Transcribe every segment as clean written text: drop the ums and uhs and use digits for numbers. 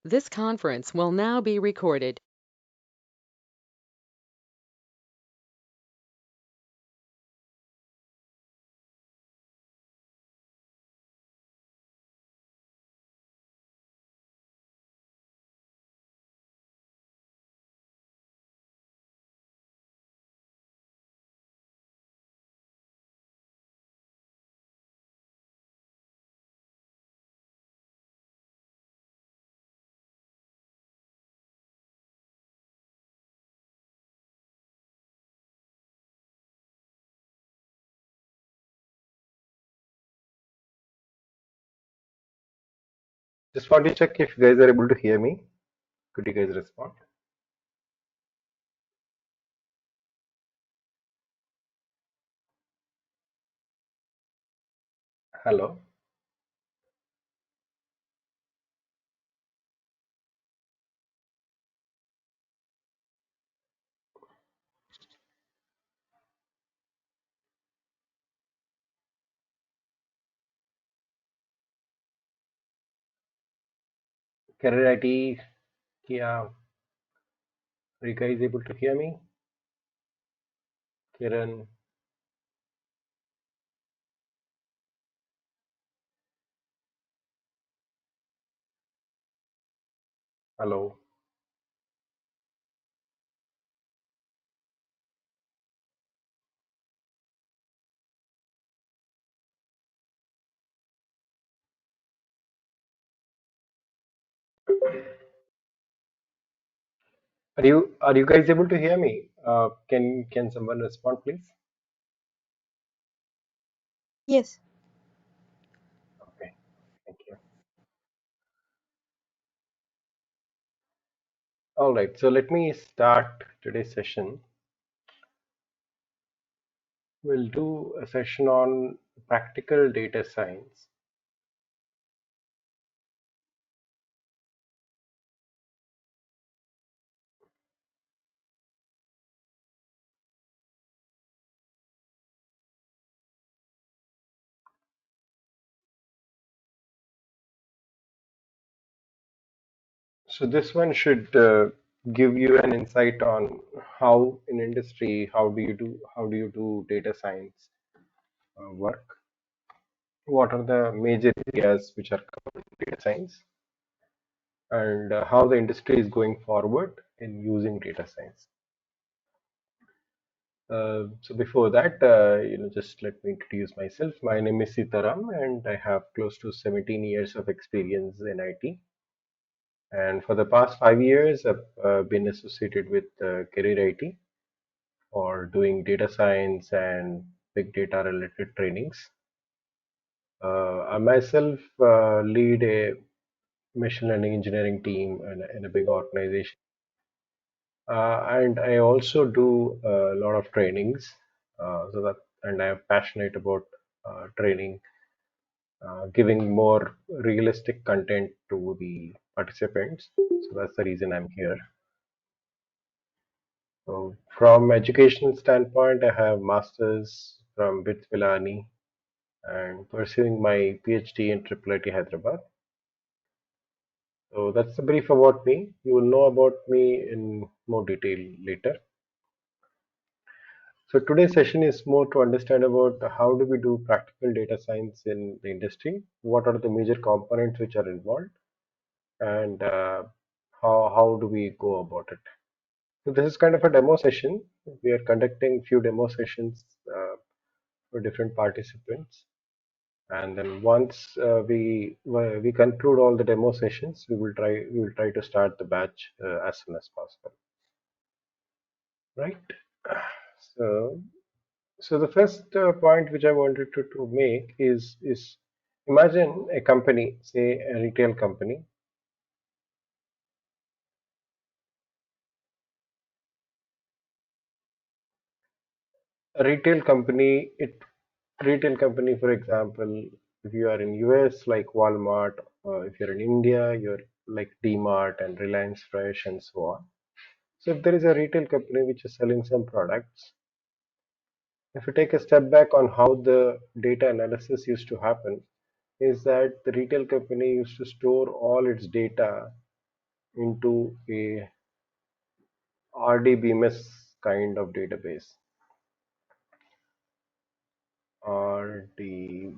This conference will now be recorded. Just want to check if you guys are able to hear me. Could you guys respond? Hello. Career IT, yeah. Are you guys able to hear me? Kiran, hello. Are you guys able to hear me? Can someone respond, please? Yes. Okay, thank you. All right, so let me start today's session. We'll do a session on practical data science. So this one should give you an insight on how in industry, how do you do data science work? What are the major areas which are covered in data science, and how the industry is going forward in using data science. So before that, just let me introduce myself. My name is Sitaram, and I have close to 17 years of experience in IT. And for the past 5 years, I've been associated with Career IT for doing data science and big data related trainings. I myself lead a machine learning engineering team in a big organization. And I also do a lot of trainings, and I'm passionate about training, giving more realistic content to the participants. So that's the reason I'm here. So from educational standpoint, I have masters from BITS Pilani and pursuing my PhD in Triple IT Hyderabad. So that's a brief about me. You will know about me in more detail later. So today's session is more to understand about how do we do practical data science in the industry, what are the major components which are involved, and how do we go about it. So this is kind of a demo session. We are conducting few demo sessions for different participants, and then once we conclude all the demo sessions, we will try to start the batch as soon as possible. Right. So So the first point which I wanted to make is imagine a company, say a retail company. A retail company, for example, if you are in US like Walmart, if you're in India, you're like DMart and Reliance Fresh and so on. So if there is a retail company which is selling some products, if you take a step back on how the data analysis used to happen, is that the retail company used to store all its data into a RDBMS kind of database. RDBMS.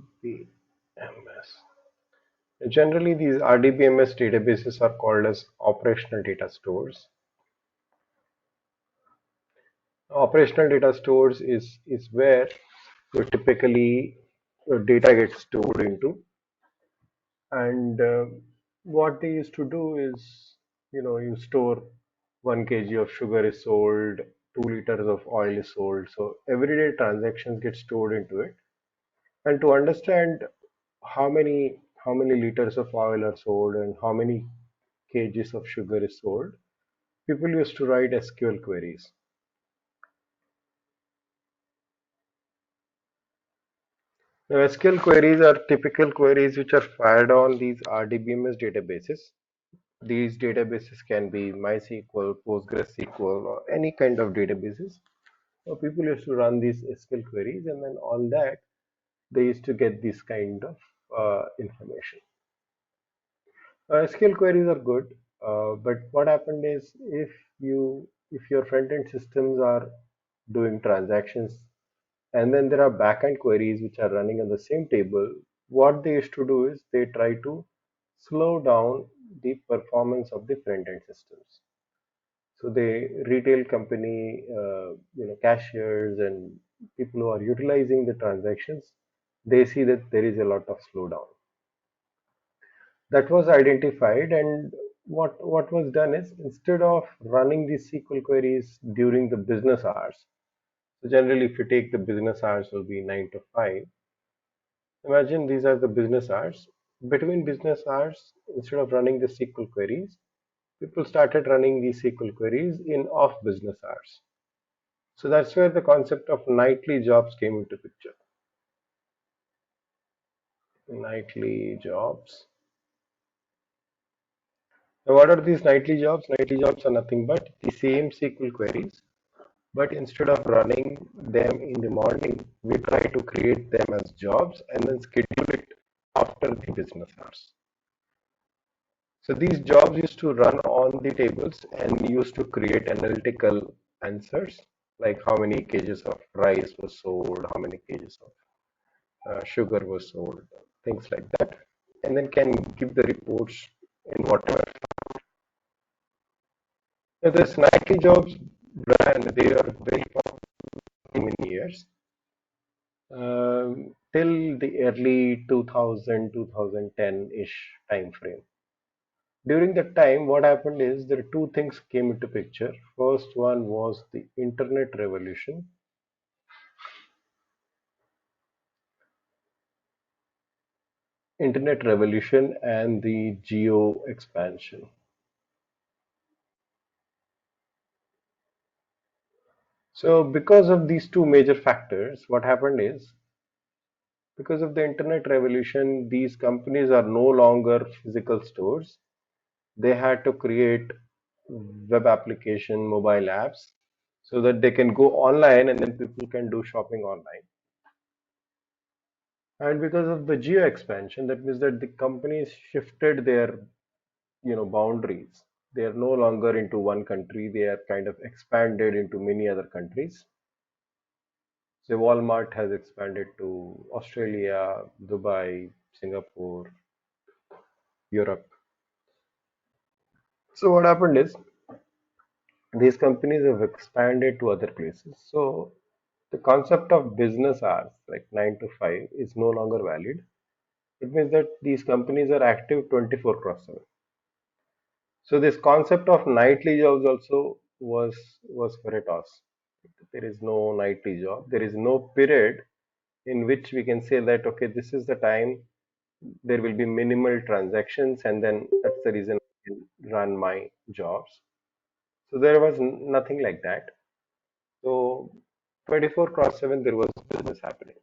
Generally, these RDBMS databases are called as operational data stores. Operational data stores is where typically data gets stored into, and what they used to do is, you store 1 kg of sugar is sold, 2 liters of oil is sold, so everyday transactions get stored into it. And to understand how many how many liters of oil are sold and how many kgs of sugar is sold, people used to write SQL queries. Now, SQL queries are typical queries which are fired on these RDBMS databases. These databases can be MySQL, PostgreSQL, or any kind of databases. So people used to run these SQL queries, and then on that they used to get this kind of information. SQL queries are good, but what happened is if your front-end systems are doing transactions and then there are backend queries which are running on the same table, what they used to do is they try to slow down the performance of the front-end systems. So the retail company, cashiers and people who are utilizing the transactions, they see that there is a lot of slowdown. That was identified, and what was done is instead of running these SQL queries during the business hours, so generally if you take the business hours will be 9 to 5. Imagine these are the business hours. Between business hours, instead of running the SQL queries, people started running these SQL queries in off business hours. So that's where the concept of nightly jobs came into picture. Nightly jobs. Now, what are these nightly jobs? Nightly jobs are nothing but the same SQL queries, but instead of running them in the morning, we try to create them as jobs and then schedule it after the business hours. So these jobs used to run on the tables and used to create analytical answers like how many kgs of rice was sold, how many kgs of sugar was sold, things like that, and then can give the reports in whatever. Now, this nightly jobs brand, they are very popular in many years till the early 2000, 2010-ish time frame. During that time, what happened is there are two things came into picture. First one was the internet revolution and the geo expansion. So because of these two major factors, what happened is because of the internet revolution, these companies are no longer physical stores. They had to create web application, mobile apps, so that they can go online and then people can do shopping online. And because of the geo expansion, that means that the companies shifted their boundaries. They are no longer into one country. They are kind of expanded into many other countries. So Walmart has expanded to Australia, Dubai, Singapore, Europe. So what happened is these companies have expanded to other places. So the concept of business hours, like 9 to 5, is no longer valid. It means that these companies are active 24 cross 7. So this concept of nightly jobs also was for a toss. There is no nightly job. There is no period in which we can say that okay, this is the time there will be minimal transactions, and then that's the reason I can run my jobs. So there was nothing like that. So 24 cross 7 there was business happening.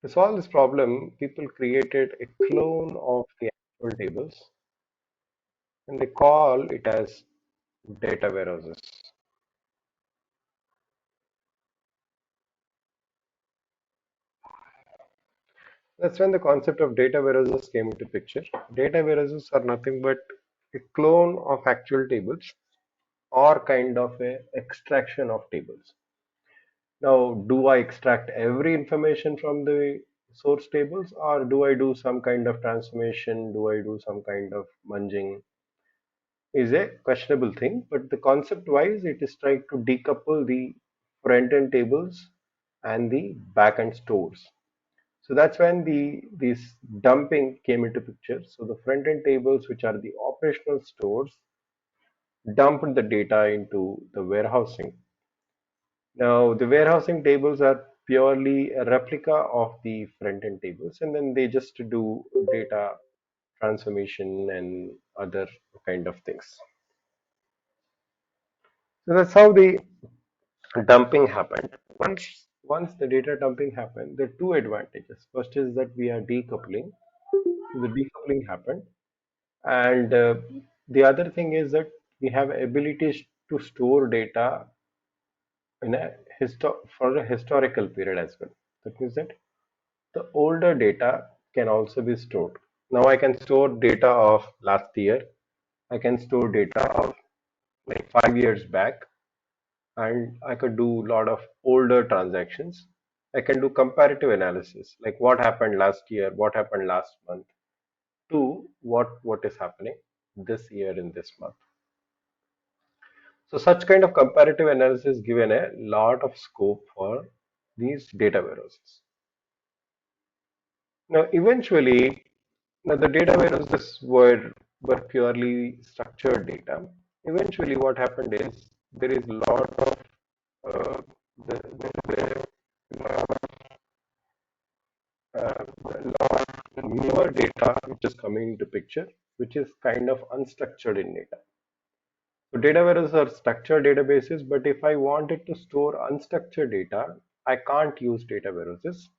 To solve this problem, people created a clone of the actual tables and they call it as data warehouses. That's when the concept of data warehouses came into picture. Data warehouses are nothing but a clone of actual tables or kind of a extraction of tables. Now, do I extract every information from the source tables, or do I do some kind of transformation? Do I do some kind of munging? Is a questionable thing, but the concept wise, it is trying to decouple the front end tables and the back end stores. So that's when the this dumping came into picture. So the front end tables, which are the operational stores, dumped the data into the warehousing. Now, the warehousing tables are purely a replica of the front end tables, and then they just do data transformation and other kind of things. So that's how the dumping happened. Once the data dumping happened, there are two advantages. First is that we are decoupling. So the decoupling happened, and the other thing is that we have abilities to store data in a for a historical period as well. That means that the older data can also be stored. Now I can store data of last year. I can store data of like 5 years back, and I could do a lot of older transactions. I can do comparative analysis, like what happened last year, what happened last month, to what is happening this year in this month. So such kind of comparative analysis given a lot of scope for these data warehouses. Now, eventually, now the data warehouses were purely structured data. Eventually, what happened is there is a lot of there were a lot of newer data which is coming into picture, which is kind of unstructured in data. So data warehouses are structured databases, but if I wanted to store unstructured data, I can't use data warehouses.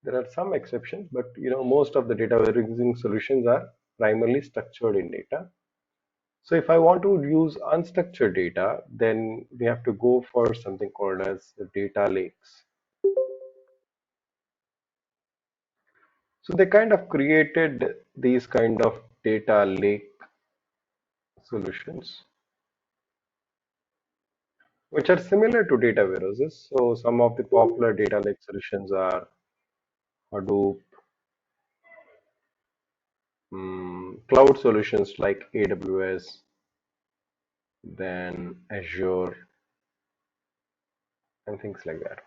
There are some exceptions, but most of the data warehousing solutions are primarily structured in data. So if I want to use unstructured data, then we have to go for something called as the data lakes. So they kind of created these kind of data lake solutions, which are similar to data warehouses. So some of the popular data lake solutions are Hadoop, cloud solutions like AWS, then Azure, and things like that.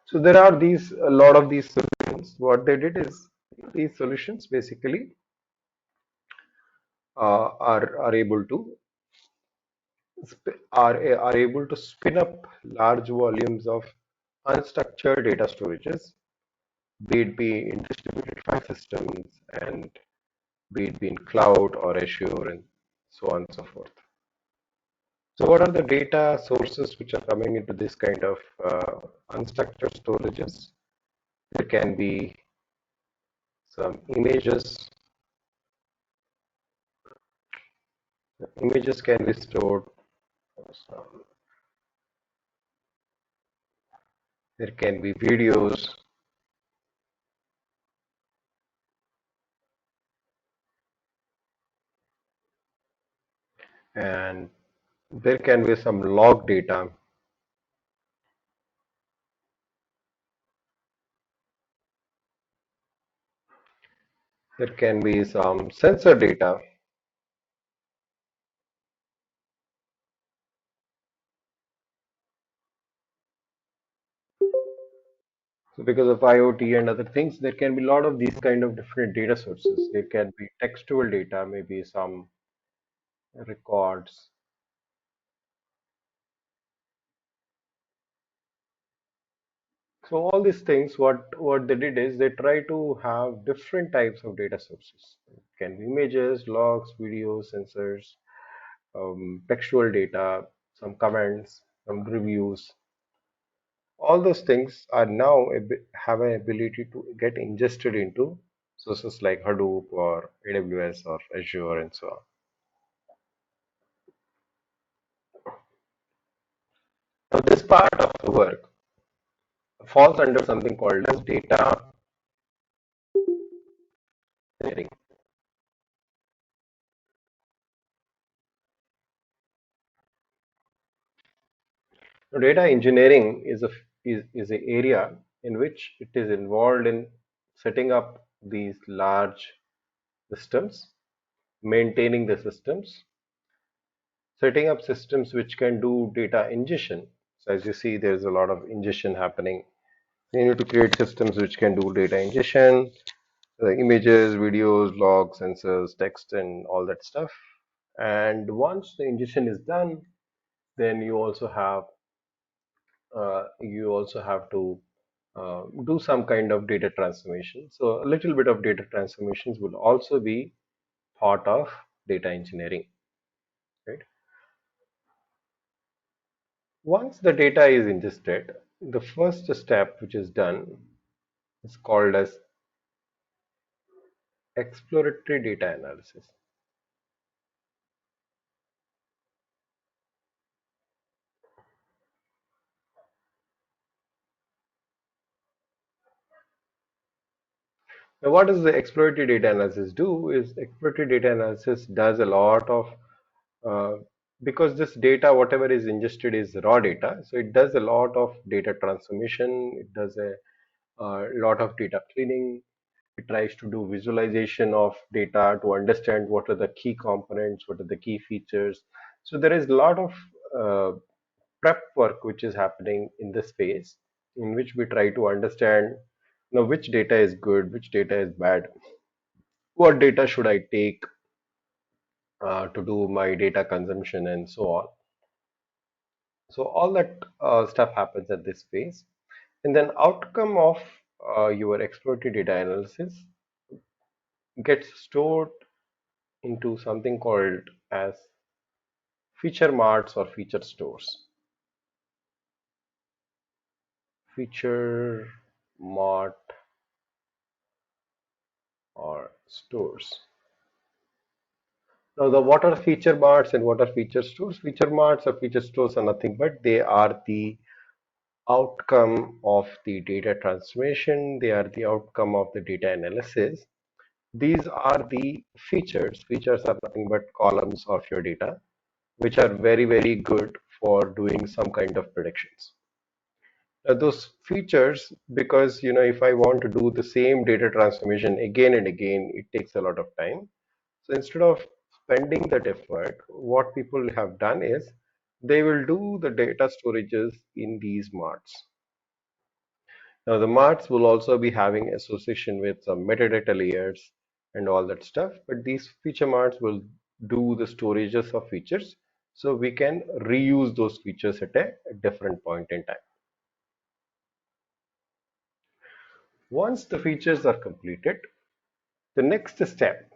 So there are these a lot of these solutions. What they did is these solutions basically are able to are able to spin up large volumes of unstructured data storages, be it be in distributed file systems and be it be in cloud or Azure and so on and so forth. So what are the data sources which are coming into this kind of unstructured storages? There can be some images. Images can be stored. Some, there can be videos, and there can be some log data. There can be some sensor data. So because of IoT and other things, there can be a lot of these kind of different data sources. There can be textual data, maybe some records. So all these things, what they did is they try to have different types of data sources. It can be images, logs, videos, sensors, textual data, some comments, some reviews. All those things are now have an ability to get ingested into sources like Hadoop or AWS or Azure and so on. Now, this part of the work falls under something called as data engineering. Data engineering is an area in which it is involved in setting up these large systems, maintaining the systems, setting up systems which can do data ingestion. So as you see, there's a lot of ingestion happening. You need to create systems which can do data ingestion, images, videos, logs, sensors, text, and all that stuff. And once the ingestion is done, then you also have to do some kind of data transformation. So a little bit of data transformations will also be part of data engineering, right? Once the data is ingested, the first step which is done is called as exploratory data analysis. Now, what does the exploratory data analysis do? Is exploratory data analysis does a lot of uh, because this data, whatever is ingested, is raw data, so it does a lot of data transformation. It does a lot of data cleaning. It tries to do visualization of data to understand what are the key components, what are the key features. So there is a lot of uh, prep work which is happening in this phase, in which we try to understand which data is good, which data is bad, what data should I take to do my data consumption, and so on. So all that stuff happens at this phase, and then outcome of your exploratory data analysis gets stored into something called as feature marts or feature stores. Feature mart or stores. Now, the what are feature marts and what are feature stores? Feature marts or feature stores are nothing but they are the outcome of the data transformation. They are the outcome of the data analysis. These are the features. Features are nothing but columns of your data, which are very, very good for doing some kind of predictions. Those features, because if I want to do the same data transformation again and again, it takes a lot of time. So instead of spending that effort, what people have done is they will do the data storages in these marts. Now the marts will also be having association with some metadata layers and all that stuff, but these feature marts will do the storages of features, so we can reuse those features at a different point in time. Once the features are completed, the next step,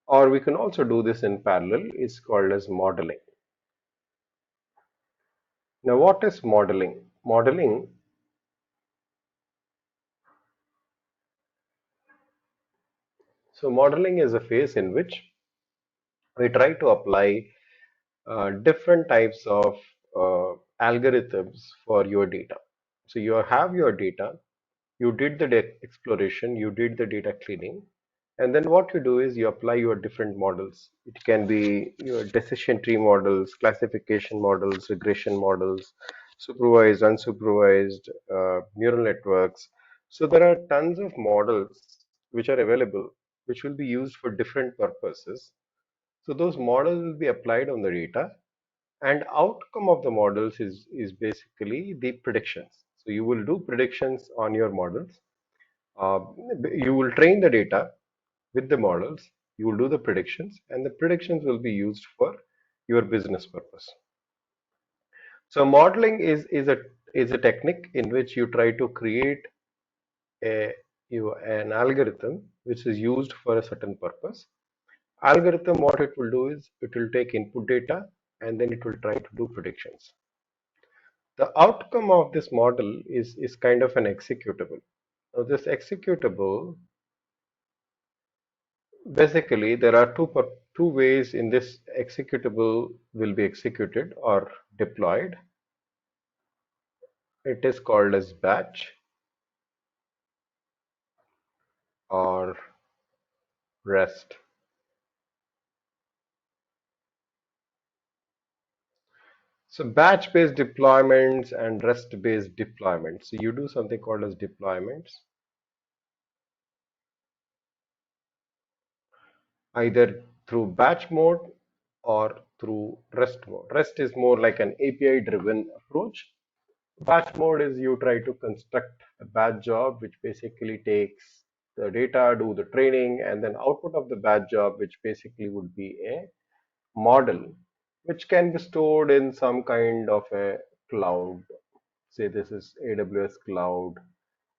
or we can also do this in parallel, is called as modeling. Now, what is modeling? Modeling is a phase in which we try to apply different types of algorithms for your data. So you have your data, you did the exploration, you did the data cleaning, and then what you do is you apply your different models. It can be your decision tree models, classification models, regression models, supervised, unsupervised, neural networks. So there are tons of models which are available, which will be used for different purposes. So those models will be applied on the data, and outcome of the models is basically the predictions. So you will do predictions on your models. uh, you will train the data with the models, you will do the predictions, and the predictions will be used for your business purpose. So modeling is a technique in which you try to create a an algorithm which is used for a certain purpose. Algorithm, what it will do is it will take input data and then it will try to do predictions. The outcome of this model is kind of an executable. Now this executable, basically, there are two ways in this executable will be executed or deployed. It is called as batch or rest. So batch-based deployments and REST-based deployments. So you do something called as deployments, either through batch mode or through REST mode. REST is more like an API-driven approach. Batch mode is you try to construct a batch job, which basically takes the data, do the training, and then output of the batch job, which basically would be a model, which can be stored in some kind of a cloud. Say this is AWS cloud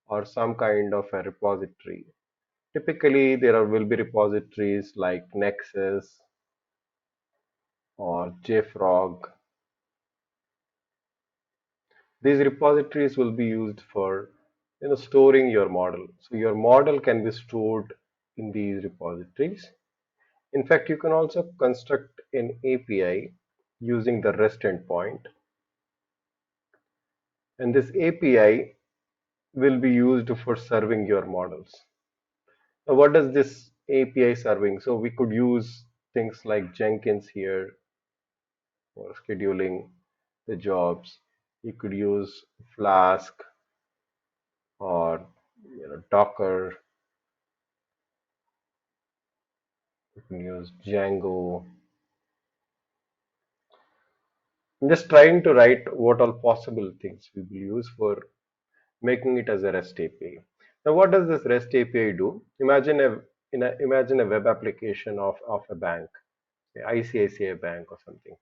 or some kind of a repository. Typically, will be repositories like Nexus or JFrog. These repositories will be used for storing your model. So your model can be stored in these repositories. In fact, you can also construct an API using the REST endpoint, and this API will be used for serving your models. Now, what does this API serving? So we could use things like Jenkins here for scheduling the jobs. You could use Flask or Docker. You can use Django. I'm just trying to write what all possible things we will use for making it as a REST API. Now, what does this REST API do? Imagine a web application of a bank, say ICICI Bank or something.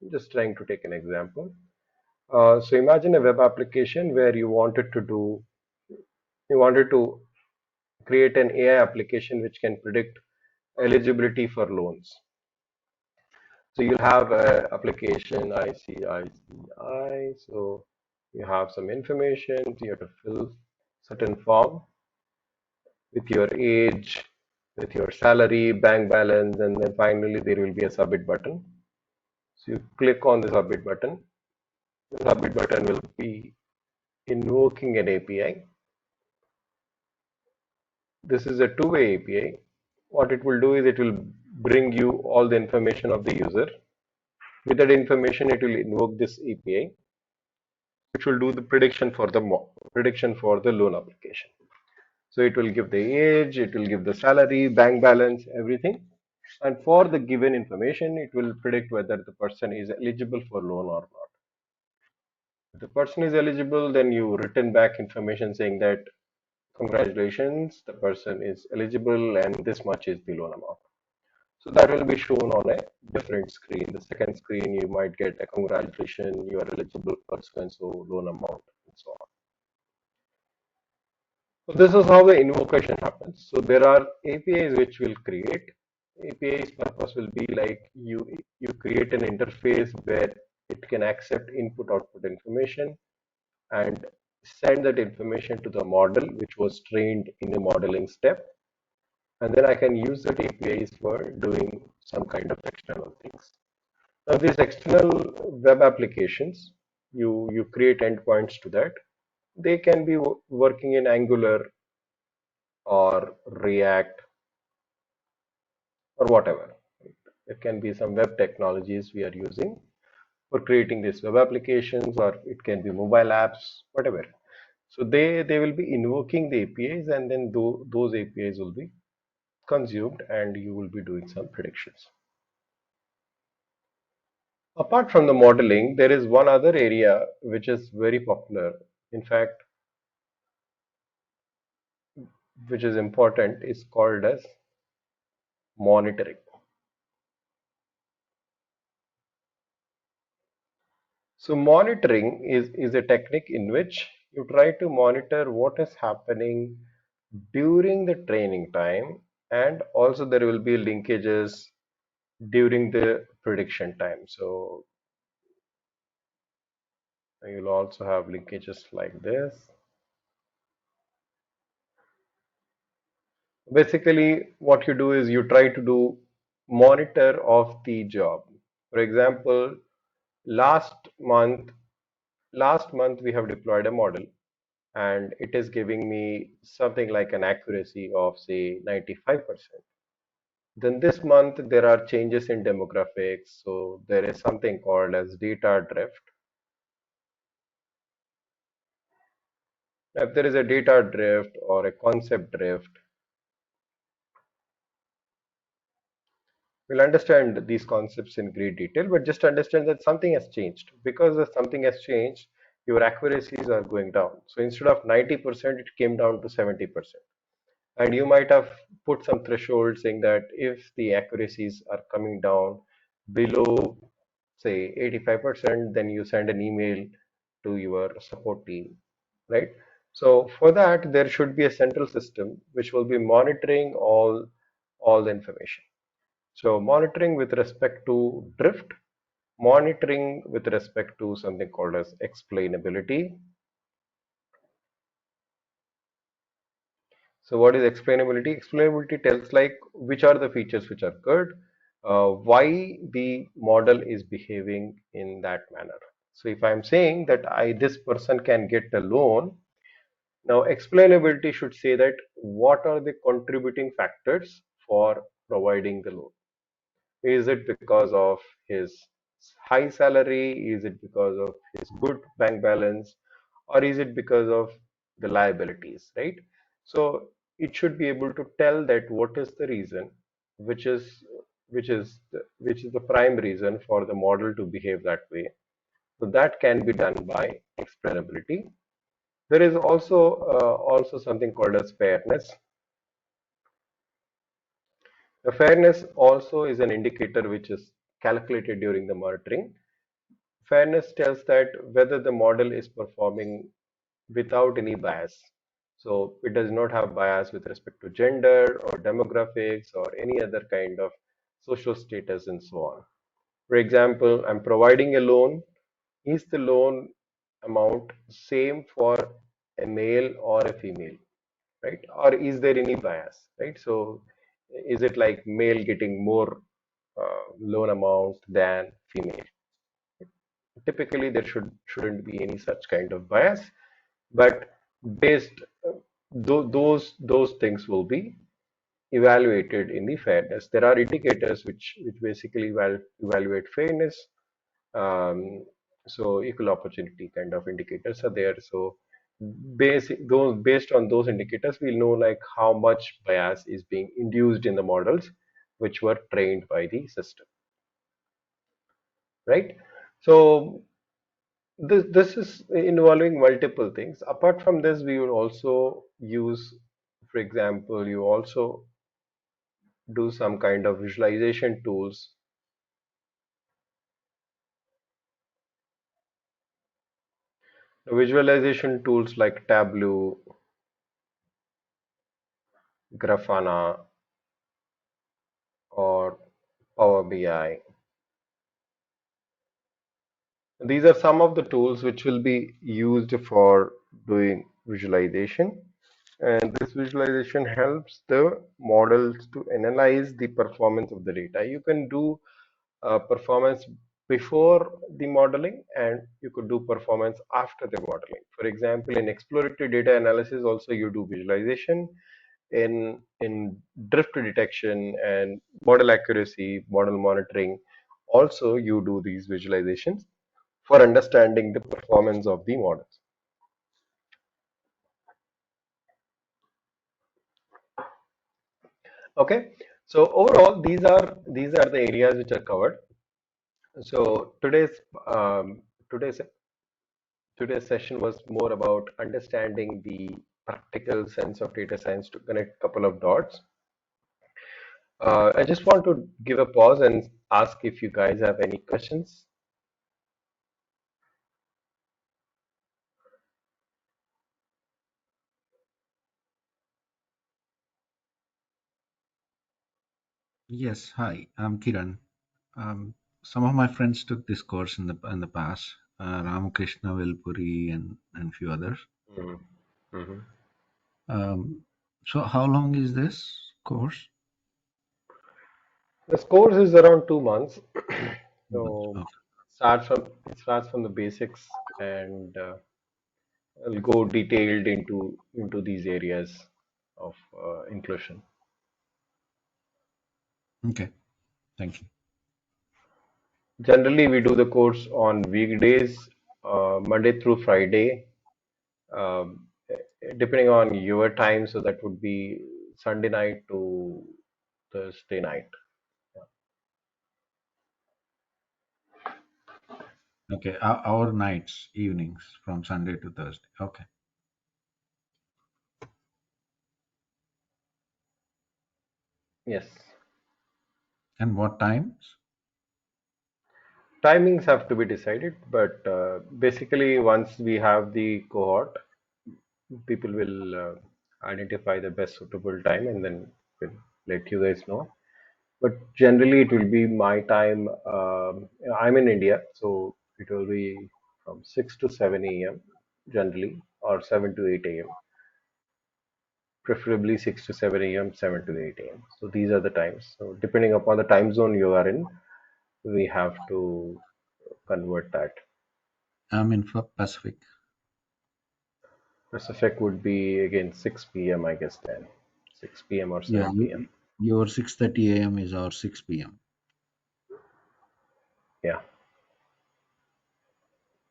I'm just trying to take an example. So imagine a web application where you wanted to create an AI application which can predict eligibility for loans. So you'll have an application ICICI. So you have some information. So you have to fill certain form with your age, with your salary, bank balance, and then finally there will be a submit button. So you click on the submit button. The submit button will be invoking an API. This is a two-way API. What it will do is it will bring you all the information of the user. With that information, it will invoke this API, which will do the prediction for the loan application. So it will give the age, it will give the salary, bank balance, everything. And for the given information, it will predict whether the person is eligible for loan or not. If the person is eligible, then you return back information saying that congratulations, the person is eligible and this much is the loan amount. So that will be shown on a different screen. The second screen, you might get a congratulations, you are eligible for so and so loan amount and so on. So this is how the invocation happens. So there are APIs which will create. API's purpose will be like you create an interface where it can accept input output information and send that information to the model which was trained in a modeling step, and then I can use that APIs for doing some kind of external things. Now these external web applications, you create endpoints to that. They can be working in Angular or React or whatever. It can be some web technologies we are using for creating these web applications, or it can be mobile apps, whatever. So they will be invoking the APIs, and then those APIs will be consumed, and you will be doing some predictions. Apart from the modeling, there is one other area which is very popular. In fact, which is important, is called as monitoring. So monitoring is a technique in which you try to monitor what is happening during the training time, and also there will be linkages during the prediction time. So you'll also have linkages like this. Basically, what you do is you try to do monitor of the job. For example, last month, last month we have deployed a model and it is giving me something like an accuracy of say 95%. Then this month there are changes in demographics, so there is something called as data drift. If there is a data drift or a concept drift, we'll understand these concepts in great detail, but just understand that something has changed. Because if something has changed, your accuracies are going down. So instead of 90%, it came down to 70%. And you might have put some threshold saying that if the accuracies are coming down below, say, 85%, then you send an email to your support team, right? So for that, there should be a central system which will be monitoring all the information. So monitoring with respect to drift, monitoring with respect to something called as explainability. So what is explainability? Explainability tells like which are the features which are good, why the model is behaving in that manner. So if I'm saying that this person can get a loan, now explainability should say that what are the contributing factors for providing the loan. Is it because of his high salary? Is it because of his good bank balance? Or is it because of the liabilities, right? So it should be able to tell that what is the reason, which is which is the prime reason for the model to behave that way. So that can be done by explainability. There is also something called as fairness. The fairness also is an indicator which is calculated during the monitoring. Fairness tells that whether the model is performing without any bias. So it does not have bias with respect to gender or demographics or any other kind of social status and so on. For example, I'm providing a loan. Is the loan amount same for a male or a female, right? Or is there any bias, right? So is it like male getting more loan amount than female? Typically, there shouldn't be any such kind of bias, but based those things will be evaluated in the fairness. There are indicators which basically evaluate fairness. Um, so equal opportunity kind of indicators are there. So based on those indicators, we'll know like how much bias is being induced in the models which were trained by the system, right? So this is involving multiple things. Apart from this, we will also use, for example, you also do some kind of visualization tools. Visualization tools like Tableau, Grafana, or Power BI. These are some of the tools which will be used for doing visualization. And this visualization helps the models to analyze the performance of the data. You can do performance before the modeling and you could do performance after the modeling. For example, in exploratory data analysis, also you do visualization. In drift detection and model accuracy, model monitoring, also you do these visualizations for understanding the performance of the models. Okay, so overall, these are the areas which are covered. So today's today's session was more about understanding the practical sense of data science to connect a couple of dots. I just want to give a pause and ask if you guys have any questions. Yes, hi, I'm Kiran. Some of my friends took this course in the past, Ramakrishna Velpuri and few others. Mhm, mhm. Um, so how long is this course? This course is around 2 months. 2 months. So Okay. it starts from the basics and I'll go detailed into these areas of inclusion. Okay, thank you. Generally, we do the course on weekdays, Monday through Friday, um, depending on your time. So that would be Sunday night to Thursday night. Okay, our nights, evenings from Sunday to Thursday. Okay. Yes. And what times? Timings have to be decided, but basically, once we have the cohort, people will identify the best suitable time and then will let you guys know. But generally, it will be my time. I'm in India, so it will be from 6 to 7 a.m. generally, or 7 to 8 a.m. Preferably 6 to 7 a.m., 7 to 8 a.m. So these are the times. So depending upon the time zone you are in, we have to convert that. I'm in for Pacific. Pacific would be again 6 p.m. I guess then, 6 p.m. or Yeah, 7 p.m. your 6:30 a.m. is our 6 p.m. Yeah,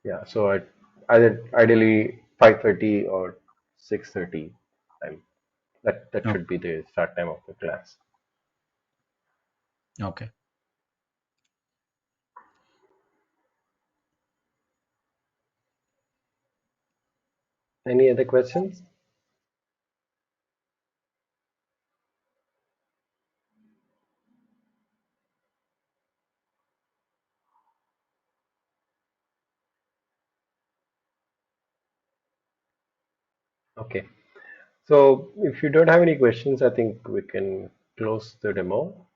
yeah. So either ideally 5:30 or 6:30 time. That Oh, should be the start time of the class. okay. Any other questions? Okay. So if you don't have any questions, I think we can close the demo.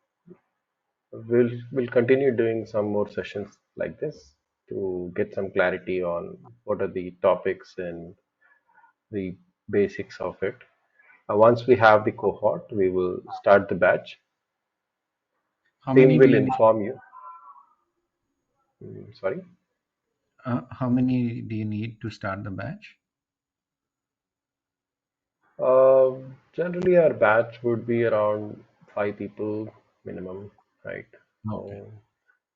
We'll continue doing some more sessions like this to get some clarity on what are the topics and the basics of it. Once we have the cohort, we will start the batch. How Team many do will you need? inform you. Sorry. How many do you need to start the batch? Uh, Generally, our batch would be around 5 people minimum, right? Okay. So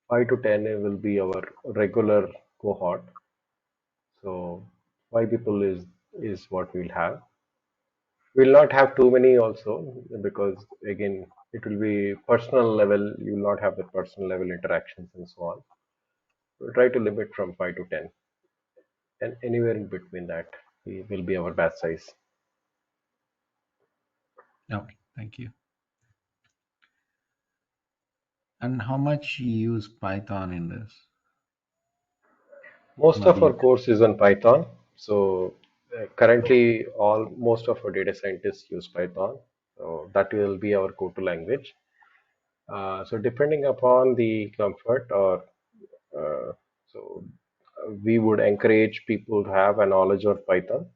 5 to 10 will be our regular cohort. So 5 people is what we'll have. We'll not have too many also because again it will be personal level. You will not have the personal level interactions and so on. We'll try to limit from 5 to 10, and anywhere in between that will be our batch size. Okay, thank you. And how much you use Python in this Most of our module? course is on Python. So currently, all most of our data scientists use Python. So that will be our go-to language. So depending upon the comfort or uh, so we would encourage people to have a knowledge of Python.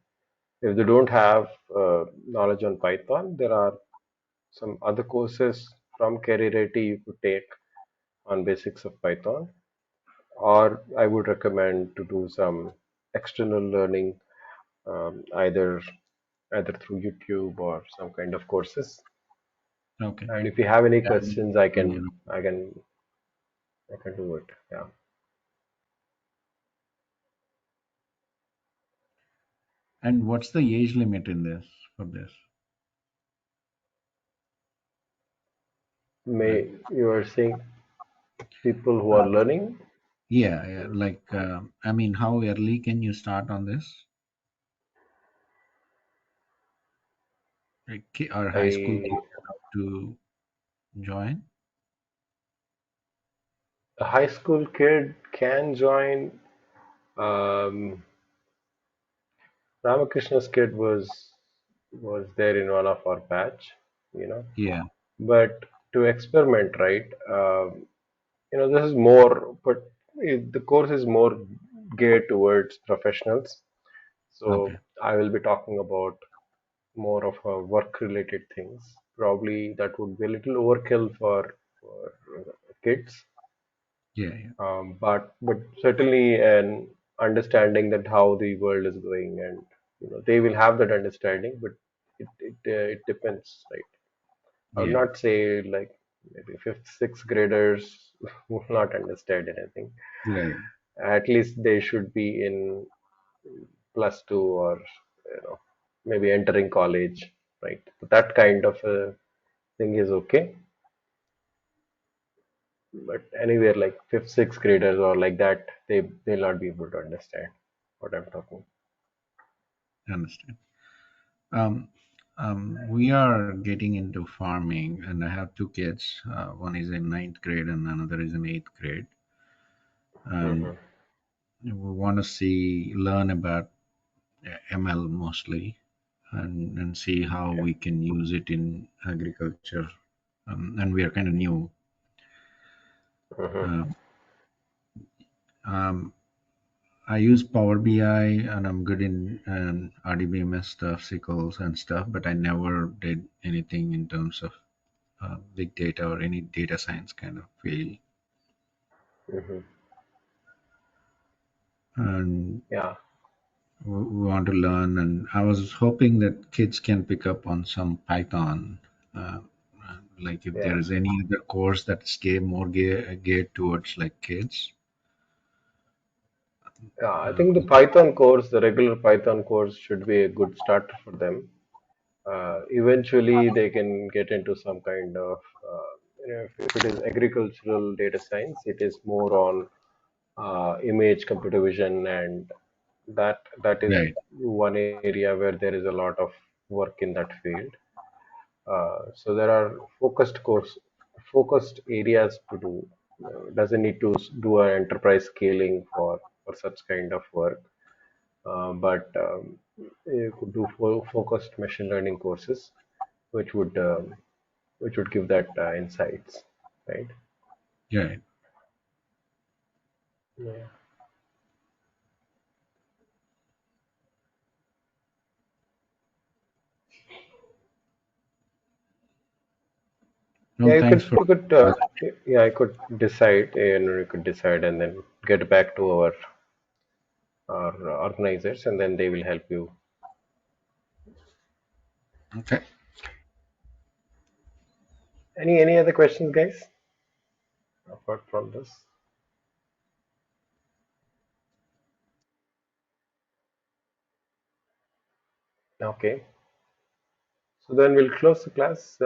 If they don't have knowledge on Python, there are some other courses from Careerity you could take on basics of Python, or I would recommend to do some external learning, either through YouTube or some kind of courses. Okay. And if you have any Yeah, questions, I can do it. Yeah. and what's the age limit in this for this? Like, May you are saying people who are uh, learning. yeah, yeah, like, I mean, how early can you start on this? Like, or high school I kids have to join? A high school kid can join. Um, Ramakrishna's kid was there in one of our batch, you know. Yeah, But to experiment, right? This is more, but the course is more geared towards professionals. okay. So I will be talking about more of work-related things. Probably that would be a little overkill for kids, Yeah, yeah, but certainly an understanding that how the world is going, and they will have that understanding. But it depends, right? I would yeah, not say like Maybe fifth, sixth graders will not understand anything. Right. At least they should be in plus two, or maybe entering college, right? That kind of a thing is okay. But anywhere like fifth, sixth graders or like that, they'll not be able to understand what I'm talking. Understand. Um, we are getting into farming, and I have two kids. One is in ninth grade, and another is in eighth grade. And Hmm. we want to learn about ML mostly, and see how Okay. we can use it in agriculture. And we are kind of new. Hmm. Uh, um, I use Power BI, and I'm good in RDBMS stuff, SQLs and stuff, but I never did anything in terms of big data or any data science kind of field. Hmm. And Yeah. we want to learn. And I was hoping that kids can pick up on some Python. Uh, like if there Yeah. is any other course that's geared towards like kids. Yeah. I think the Uh, Python course, the regular Python course, should be a good starter for them. Eventually, they can get into some kind of, if it is agricultural data science, it is more on image computer vision, and that is right. one area where there is a lot of work in that field. So there are focused areas to do. Doesn't need to do an enterprise scaling for such kind of work, but you could do focused machine learning courses, which would give that insights, right? Yeah. Yeah. Yeah, No, thanks for. yeah, I could decide, and we could decide, and then get back to our organizers, and then they will help you. Okay. Any other questions, guys, apart from this? Okay, so then we'll close the class.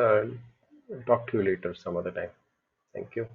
Talk to you later some other time. Thank you.